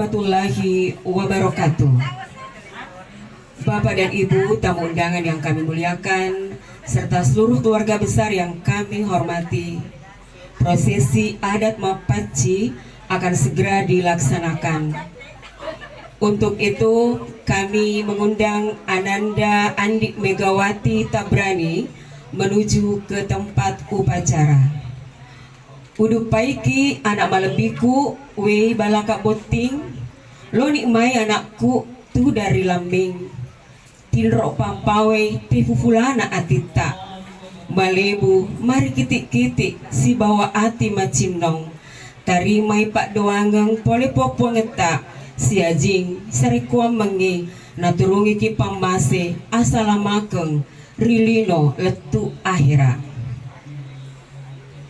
warahmatullahi wabarakatuh. Bapak dan Ibu tamu undangan yang kami muliakan, serta seluruh keluarga besar yang kami hormati, prosesi adat Mapaci akan segera dilaksanakan. Untuk itu kami mengundang Ananda Andi Megawati Tabrani menuju ke tempat upacara. Udu paiki anak malebiku wei balaka boting lo nikmai anakku tu dari lambing tilro pampawei pifufulana atita malebu mari kitik-kitik si bawa ati macindong tarimai pak doangeng pole popo ngeta si ajing sarikuam mengi naturungi ki pamase asalamakeng rilino letu akhira.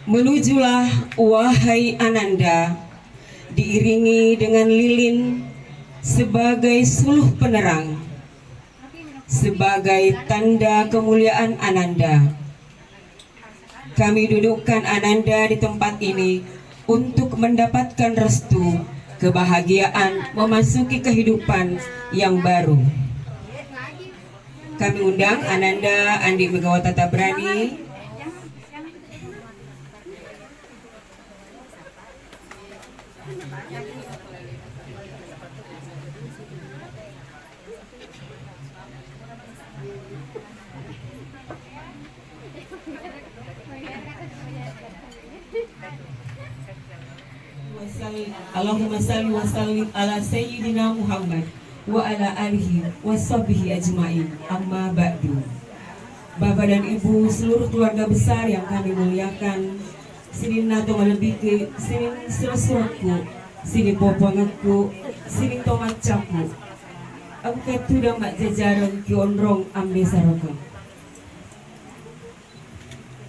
Menujulah wahai Ananda, diiringi dengan lilin sebagai suluh penerang, sebagai tanda kemuliaan Ananda. Kami dudukkan Ananda di tempat ini untuk mendapatkan restu, kebahagiaan memasuki kehidupan yang baru. Kami undang Ananda Andi Megawati Tabrani. Allahumma salli wa sallim ala sayyidina Muhammad wa ala alihi wa sahbihi ajma'in. Amma ba'du. Bapak dan Ibu seluruh keluarga besar yang kami muliakan, sini nato malebiki, sini sirasuraku, sini popongaku, sini tomacaku. Angkat tuda mak jajaran ki onrong ambe saroko.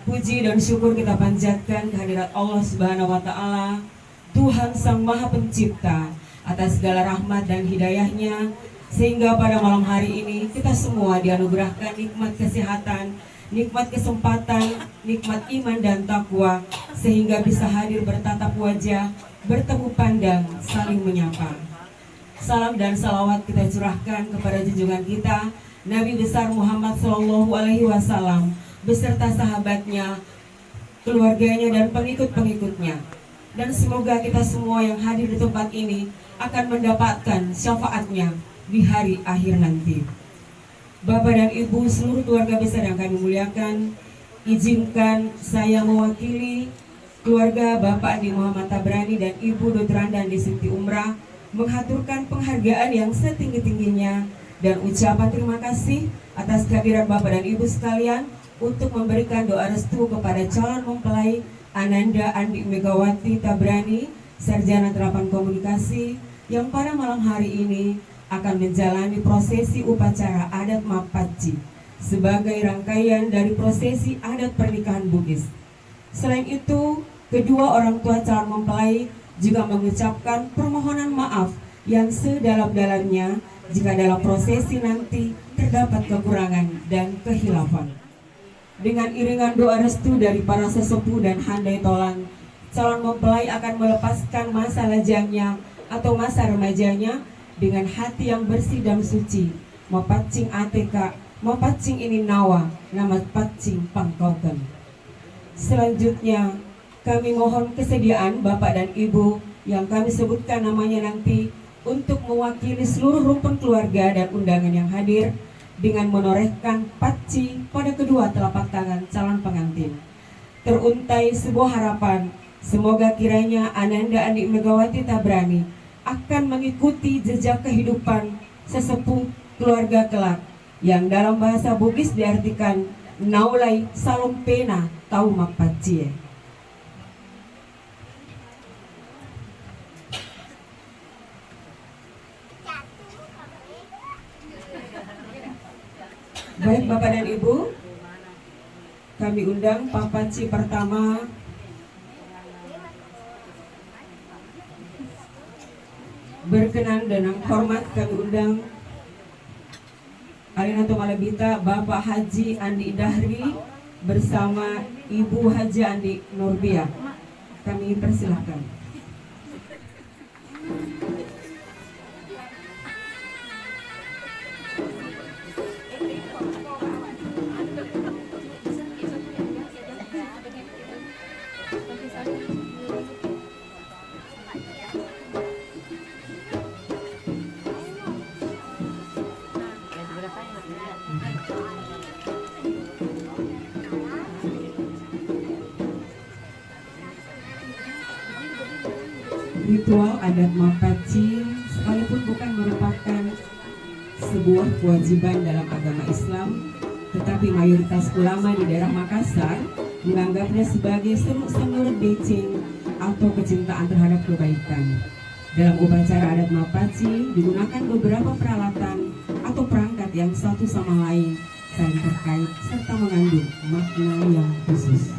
Puji dan syukur kita panjatkan kehadirat Allah Subhanahu wa taala, Tuhan Sang Maha Pencipta, atas segala rahmat dan hidayahnya, sehingga pada malam hari ini kita semua dianugerahkan nikmat kesehatan, nikmat kesempatan, nikmat iman dan takwa, sehingga bisa hadir bertatap wajah, bertemu pandang, saling menyapa. Salam dan salawat kita curahkan kepada junjungan kita Nabi besar Muhammad SAW beserta sahabatnya, keluarganya dan pengikut-pengikutnya. Dan semoga kita semua yang hadir di tempat ini akan mendapatkan syafaatnya di hari akhir nanti. Bapak dan Ibu seluruh keluarga besar yang kami muliakan, izinkan saya mewakili keluarga Bapak Andi Muhammad Tabrani dan Ibu Dr. Andandi Sinti Umrah menghaturkan penghargaan yang setinggi-tingginya dan ucapan terima kasih atas kehadiran Bapak dan Ibu sekalian untuk memberikan doa restu kepada calon mempelai Ananda Andi Megawati Tabrani, Sarjana Terapan Komunikasi, yang pada malam hari ini akan menjalani prosesi upacara adat Mapaci sebagai rangkaian dari prosesi adat pernikahan Bugis. Selain itu, kedua orang tua calon mempelai juga mengucapkan permohonan maaf yang sedalam-dalamnya jika dalam prosesi nanti terdapat kekurangan dan khilafan. Dengan iringan doa restu dari para sesepuh dan handai tolan, calon mempelai akan melepaskan masa lajangnya atau masa remajanya dengan hati yang bersih dan suci. Mapacing ATK, mapacing ini nawa, nama pacing pangkaukan. Selanjutnya, kami mohon kesediaan Bapak dan Ibu yang kami sebutkan namanya nanti untuk mewakili seluruh rumpun keluarga dan undangan yang hadir dengan menorehkan paci pada kedua telapak tangan calon pengantin. Teruntai sebuah harapan, semoga kiranya Ananda Andi Megawati Tabrani akan mengikuti jejak kehidupan sesepuh keluarga kelak yang dalam bahasa Bugis diartikan naulai salompena tau mapacie. Baik Bapak dan Ibu, kami undang papaci pertama berkenan dengan hormat kami undang Alinato Malabita Bapak Haji Andi Dahri bersama Ibu Haji Andi Nurbia. Kami persilahkan. Ritual adat Mapaci sekalipun bukan merupakan sebuah kewajiban dalam agama Islam, tetapi mayoritas ulama di daerah Makassar menganggapnya sebagai senur becing atau kecintaan terhadap kebaikan. Dalam upacara adat Mapaci digunakan beberapa peralatan atau perangkat yang satu sama lain saling terkait serta mengandung makna yang khusus.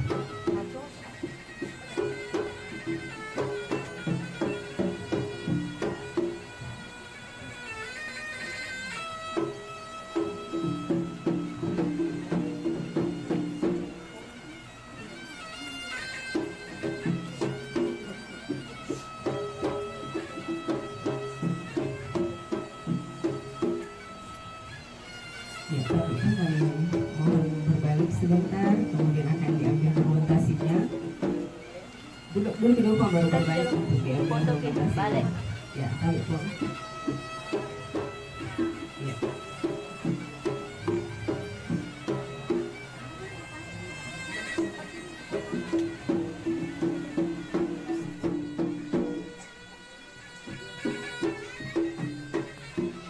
Ya, tapi mohon berbalik sebentar, kemudian akan diambil dokumentasinya. Dulu kita lupa baru berbalik untuk diambil dokumentasinya. Ya, tarik pun. Ya.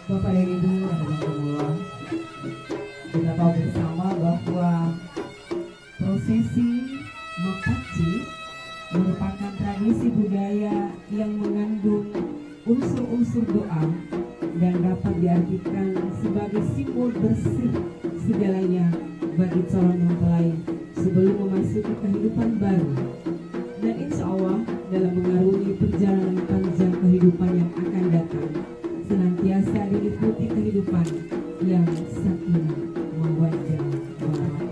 Bapak dan Ibu Rahimahumullah, kita tahu bersama bahwa prosesi Mapaci merupakan tradisi budaya yang mengandung unsur-unsur doa dan dapat diartikan sebagai simbol bersih segalanya bagi calon mempelai sebelum memasuki kehidupan baru, dan insya Allah dalam mengarungi perjalanan panjang kehidupan yang akan datang senantiasa diikuti kehidupan yang sakinah mawaddah warahmah.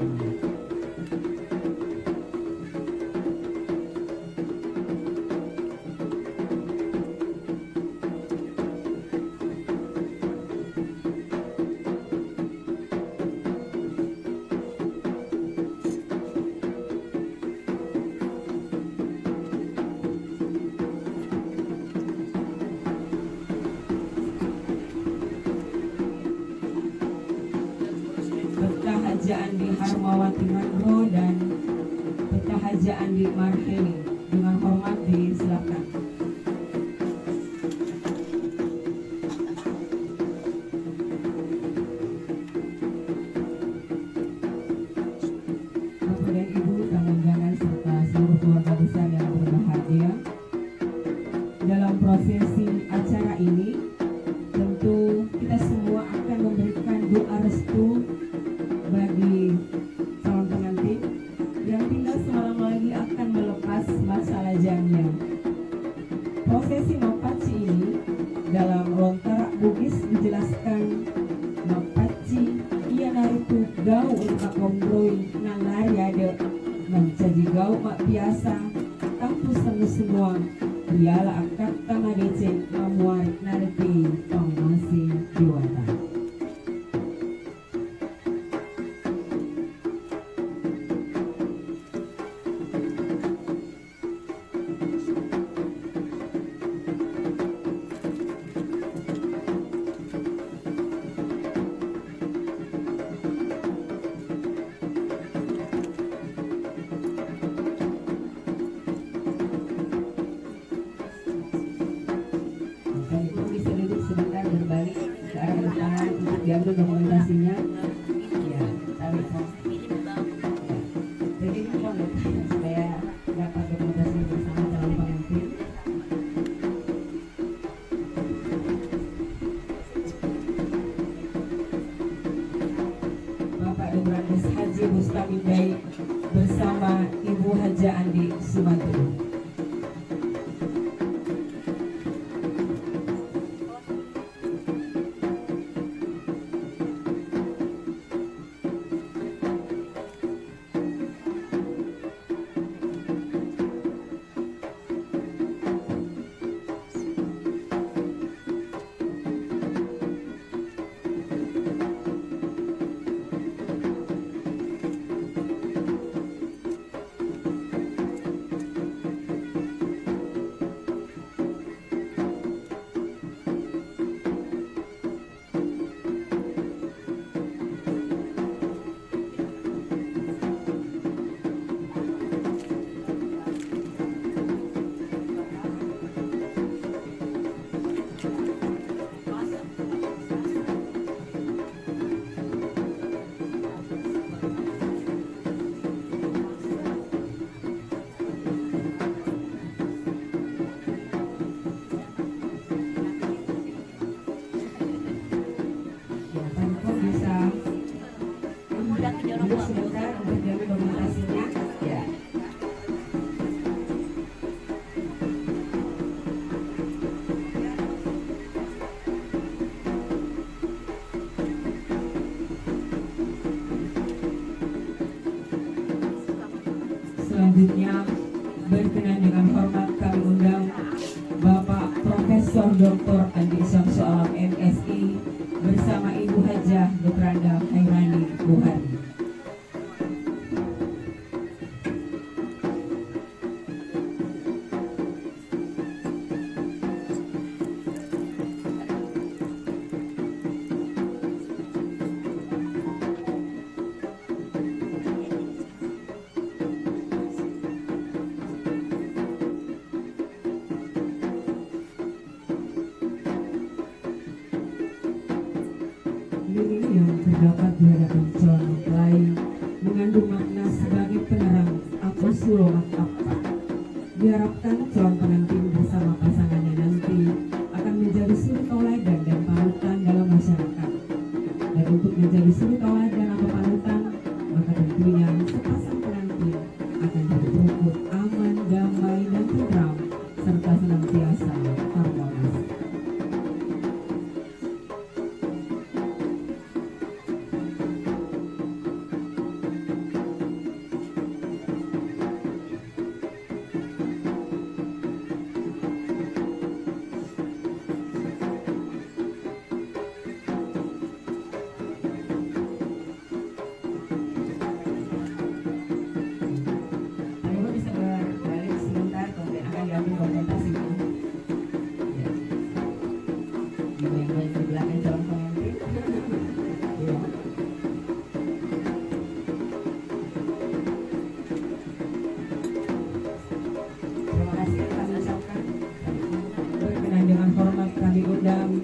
Peta Haja Andi Harmawati Mandro dan Peta Haja Andi Marheni dengan hormat disilakan. Bapak dan Ibu, tamu undangan serta seluruh keluarga besar yang berbahagia, dalam prosesi acara ini tentu kita semua akan memberikan doa restu bagi calon pengantin yang tinggal semalam lagi akan melepas masa lajangnya. Prosesi Mapaci ini dalam Lontara Bugis dijelaskan Mapaci ia naritu gau untuk kombroi nan lari ada mencaji gau mak biasa tampu semua diala akak tama dece mamuarik nareti pangmasi diwata. Sebentar berbalik ke arah depan untuk diambil dokumentasinya. Ya, tarik kok. Ya. Jadi ini kok supaya dapat dokumentasi bersama calon pengantin. Bapak Dubrandes Haji Bustami Baik bersama Ibu Haja Andi Sumatera. Selanjutnya berkenan dengan hormat kami undang Bapak Profesor Dr. Andi Syamsu Alam MSI bersama Ibu Hajah Beranda Hairani Buhari. Lilin yang terdapat di hadapan calon mempelai mengandung makna sebagai penerang atau sulungan apa. Diharapkan calon pengantin bersama pasangannya nanti akan menjadi suri tauladan dan panutan dalam masyarakat. Dan untuk menjadi suri tauladan atau panutan, maka tentunya sepasang pengantin akan hidup rukun, aman, damai, dan tentram serta senantiasa harmonis. Dengan hormat kami undang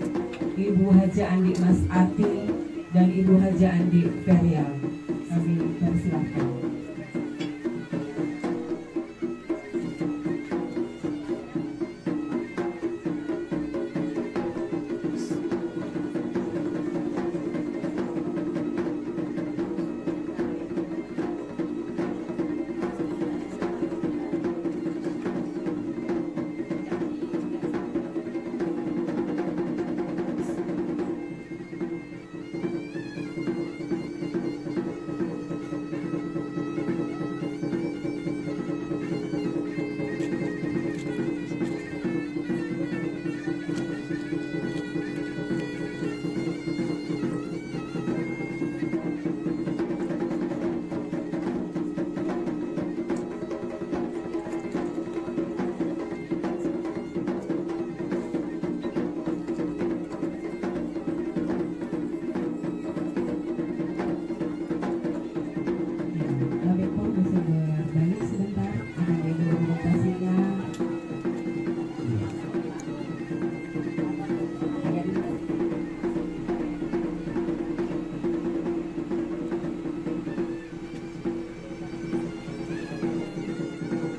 Ibu Haja Andi Mas Ati dan Ibu Haja Andi Feria. Kami persilahkan.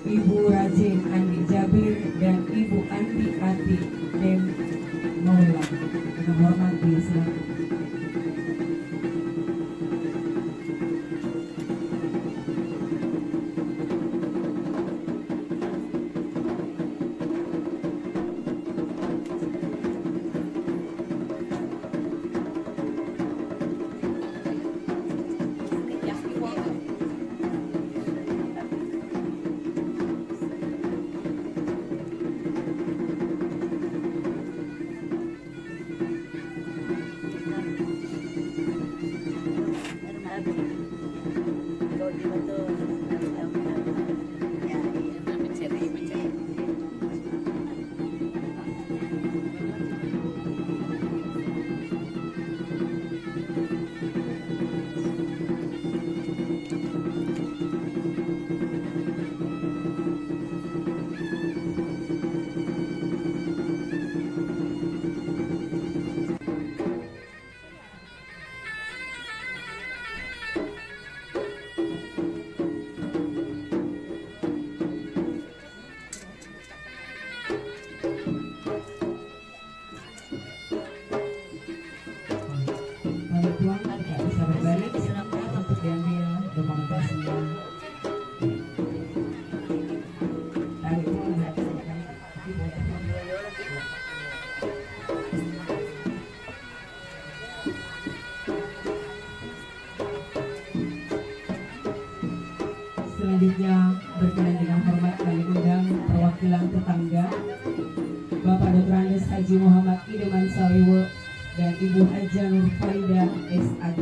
Ibu Rajin Andi Jabir dan Ibu Andi Ati Dem Maula. Dengan hormat disilakan. Selanjutnya berkenan dengan hormat kami undang perwakilan tetangga Bapak Dr. Andes Haji Muhammad Idoman Sawiwo dan Ibu Haja Nur Farida SAD.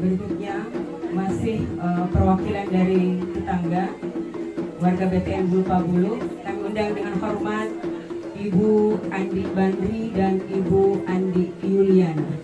Berikutnya masih perwakilan dari tetangga warga BTN Bulu Pabulu. Kami undang dengan hormat Ibu Andi Bandri dan Ibu Andi Yuliana.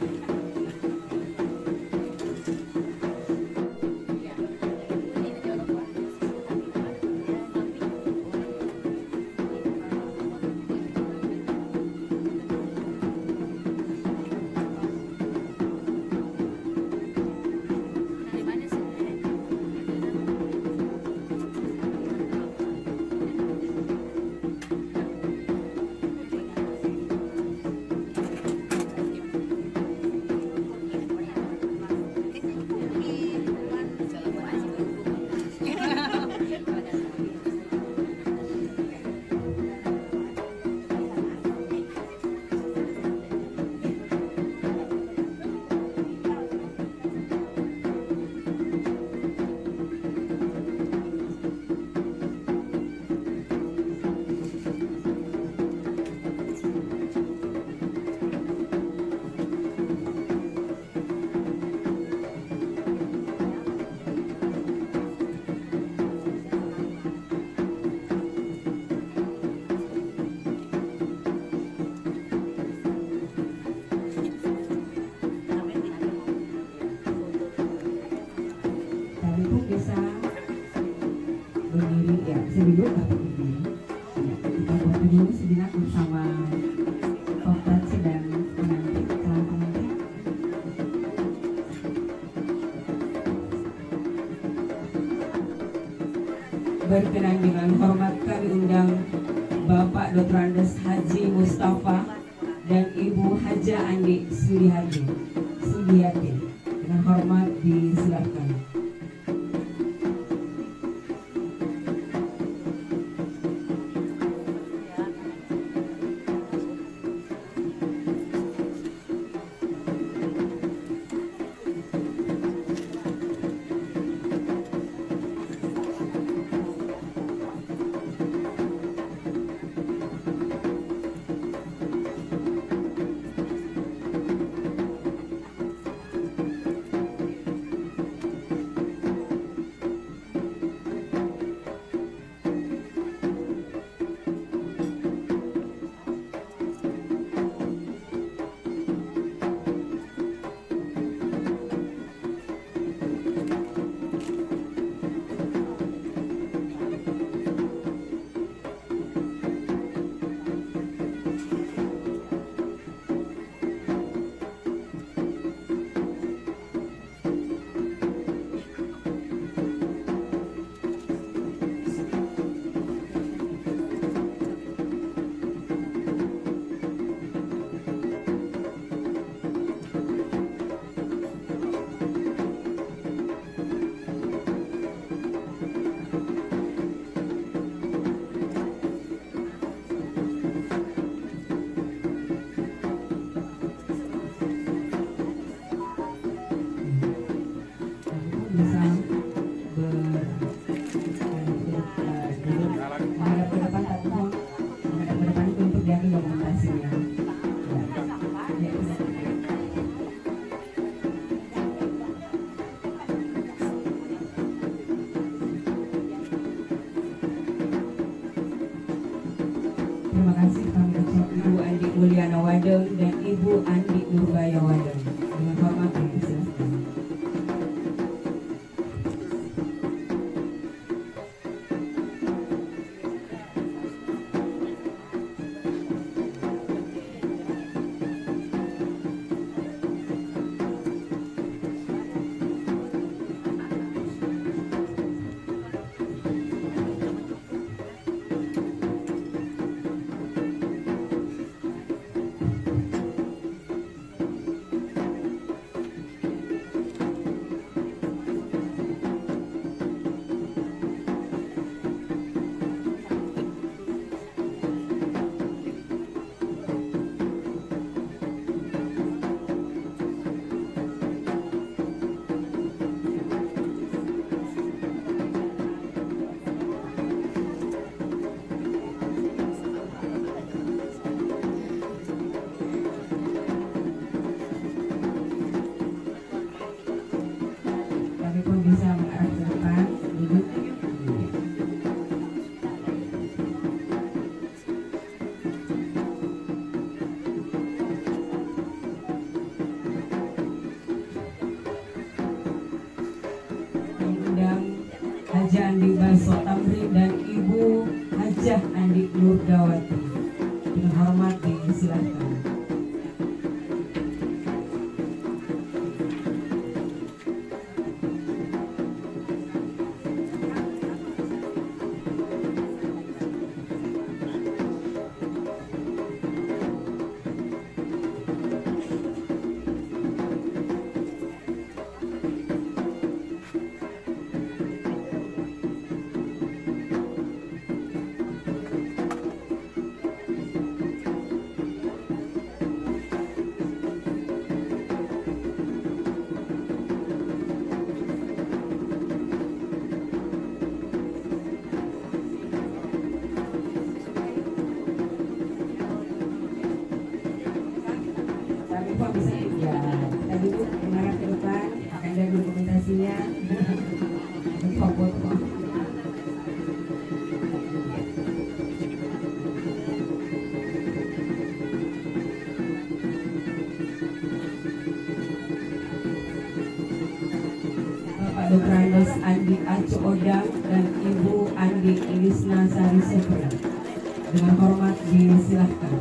Bisa berdiri ya, bisa duduk nggak berdiri ya, kita buat dulu sejenak bersama Koprat sedang menanti calon pengantin. Berkenan dengan hormat kami undang Bapak Dr. Andes Haji Mustafa dan Ibu Haja Andi Sudiyati. Dengan hormat disilakan. menghadap ke depan, tapi mohon menghadap ke depan itu untuk diambil dokumentasinya. Ya, ya. Terima kasih kami ucap Ibu Andi Mulyana Wadeng dan Ibu Andi Nurbaya Wadeng. Dengan hormat dipersilakan. Kami pun bisa mengarah ke depan, duduk. Mengundang Haja Andi Baso Tamri dan Ibu Hajah Andi Nurdawati. Dengan hormat dipersilakan. Tapi kok bisa ya, kita duduk mengarah ke depan, akan ada dokumentasinya. Kok foto. Bapak Dr. Andes Andi Acu Odang dan Ibu Andi Ilisna Sari Supra. Dengan hormat disilahkan.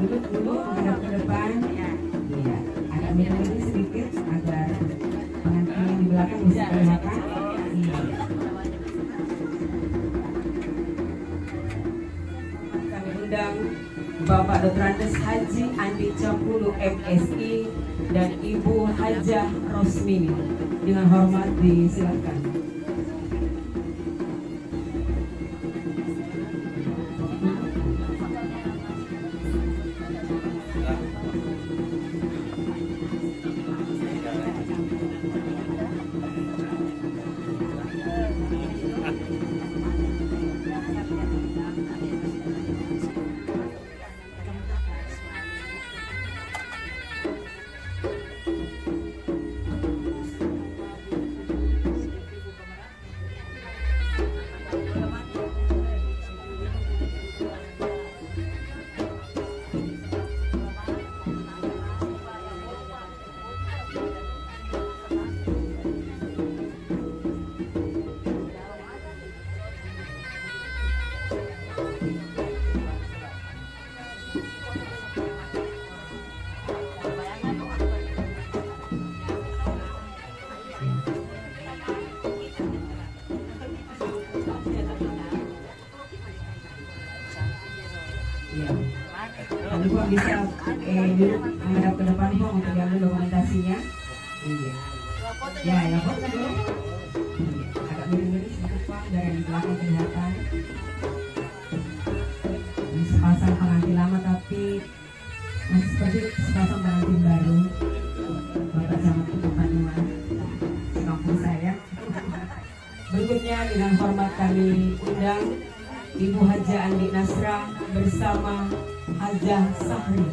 Dulu menghadap ke depan, iya, agak miring sedikit agar pengantin yang di belakang bisa kelihatan. Iya. Kami undang Bapak Dr. Andes Haji Andi Campulu MSI dan Ibu Hajah Rosmini. Dengan hormat disilakan. Ibu bisa duduk menghadap ke depan Pak untuk diambil dokumentasinya. Iya. Ya, ya Pak dulu. Agak miring-miring sedikit Pak dari di belakang kelihatan. Ini sepasang pengantin lama tapi masih seperti sepasang pengantin baru. Bapak Camat Panua, kampung saya. Berikutnya dengan hormat kami undang Ibu Haja Andi Nasra bersama Haja Sahri.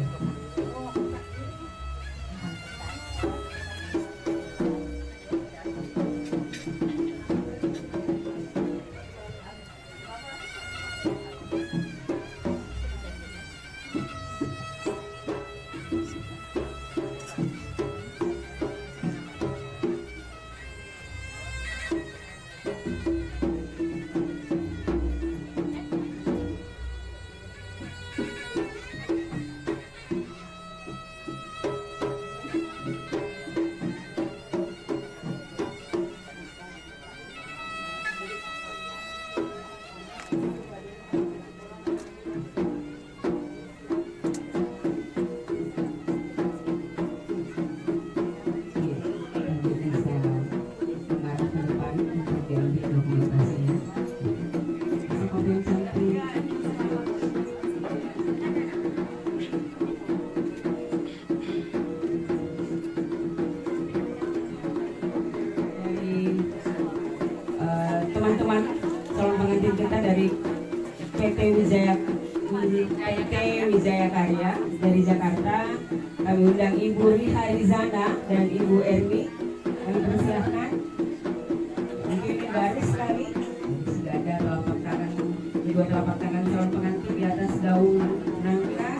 Teman-teman calon pengantin kita dari PT Wijaya Karya dari Jakarta, kami undang Ibu Riha Rizana dan Ibu Ermi. Kami persilahkan. Mungkin ini baris sekali. Sudah ada telapak tangan, dua telapak tangan calon pengantin di atas gaun nangka.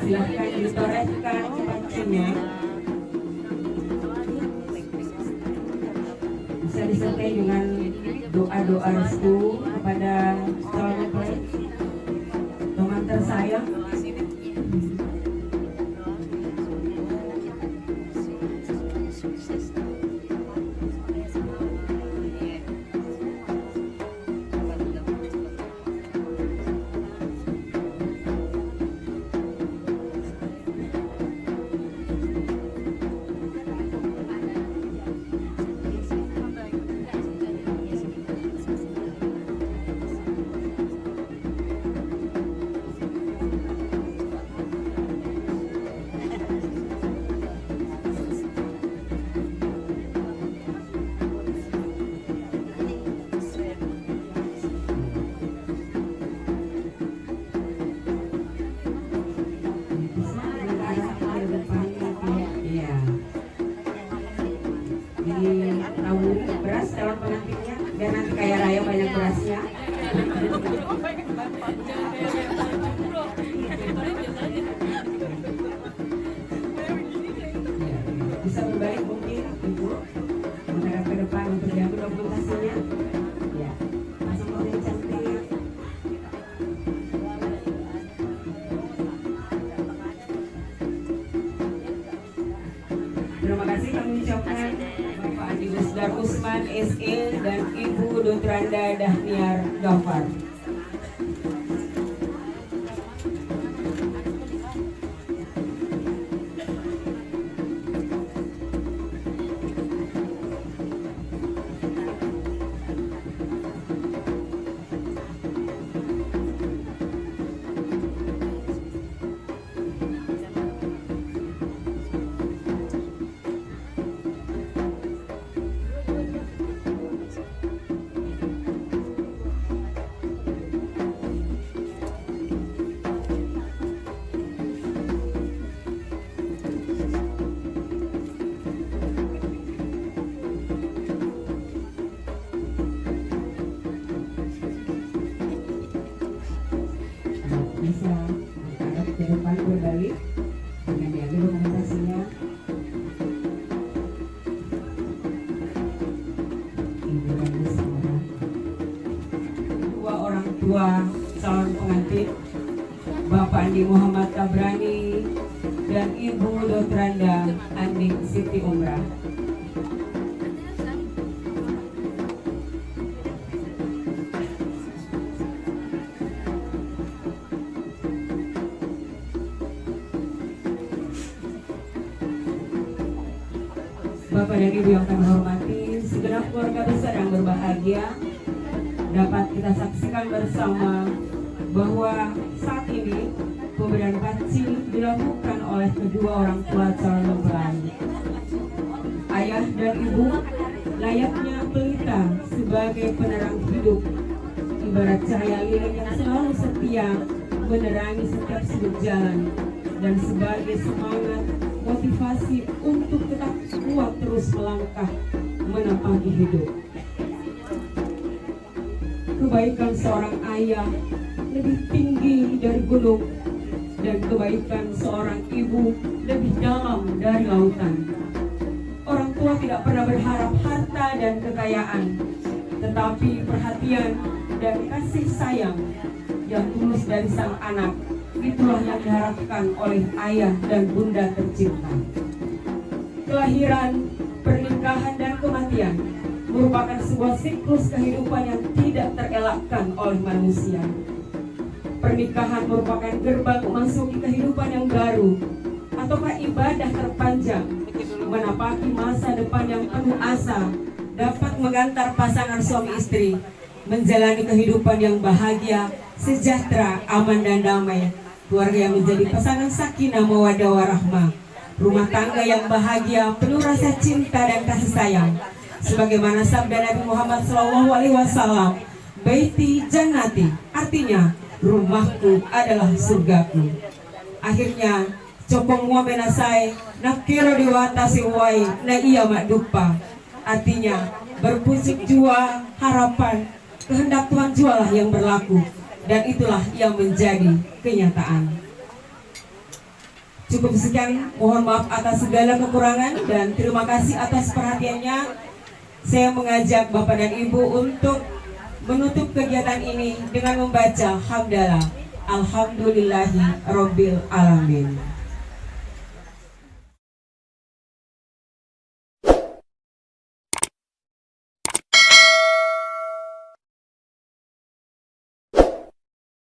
Silahkan ditorehkan pancinya. Bisa disertai dengan doa-doa restu kepada calon mempelai, teman tersayang. Ditaburi beras calon pengantinnya biar nanti kaya raya banyak berasnya. Bisa berbalik mungkin Ibu menghadap ke depan untuk diambil dokumentasinya. Ya, masuk mobil cantik. Terima kasih kami ucapkan Bapak Andi Gusdar Usman SE dan Ibu Dotranda Dahniar Gafar. Bisa menghadap ke depan berbalik dengan diambil dokumentasinya. Ibu dan semua dua orang tua calon pengantin, Bapak Andi Muhammad Tabrani dan Ibu Dotranda Andi Siti Umrah. Bapak dan Ibu yang kami hormati, segenap keluarga besar yang berbahagia, dapat kita saksikan bersama bahwa saat ini pemberian paci dilakukan oleh kedua orang tua calon mempelai. Ayah dan ibu layaknya pelita sebagai penerang hidup, ibarat cahaya lilin yang selalu setia menerangi setiap sudut jalan, dan sebagai semangat motivasi untuk tetap kuat terus melangkah menapaki hidup. Kebaikan seorang ayah lebih tinggi dari gunung, dan kebaikan seorang ibu lebih dalam dari lautan. Orang tua tidak pernah berharap harta dan kekayaan, tetapi perhatian dan kasih sayang yang tulus dari sang anak, itulah yang diharapkan oleh ayah dan bunda tercinta. Kelahiran, pernikahan, dan kematian merupakan sebuah siklus kehidupan yang tidak terelakkan oleh manusia. Pernikahan merupakan gerbang memasuki kehidupan yang baru, ataukah ibadah terpanjang menapaki masa depan yang penuh asa, dapat mengantar pasangan suami istri menjalani kehidupan yang bahagia, sejahtera, aman dan damai. Keluarga yang menjadi pasangan sakinah mawaddah warahmah, rumah tangga yang bahagia, penuh rasa cinta dan kasih sayang. Sebagaimana sabda Nabi Muhammad SAW, baiti jannati, artinya rumahku adalah surgaku. Akhirnya cokong mua menasai nakiro diwatasi wai na iya makdupa, artinya berpucuk jua harapan kehendak Tuhan jualah yang berlaku, dan itulah yang menjadi kenyataan. Cukup sekian, mohon maaf atas segala kekurangan dan terima kasih atas perhatiannya. Saya mengajak Bapak dan Ibu untuk menutup kegiatan ini dengan membaca hamdalah Alhamdulillahi Rabbil Alamin.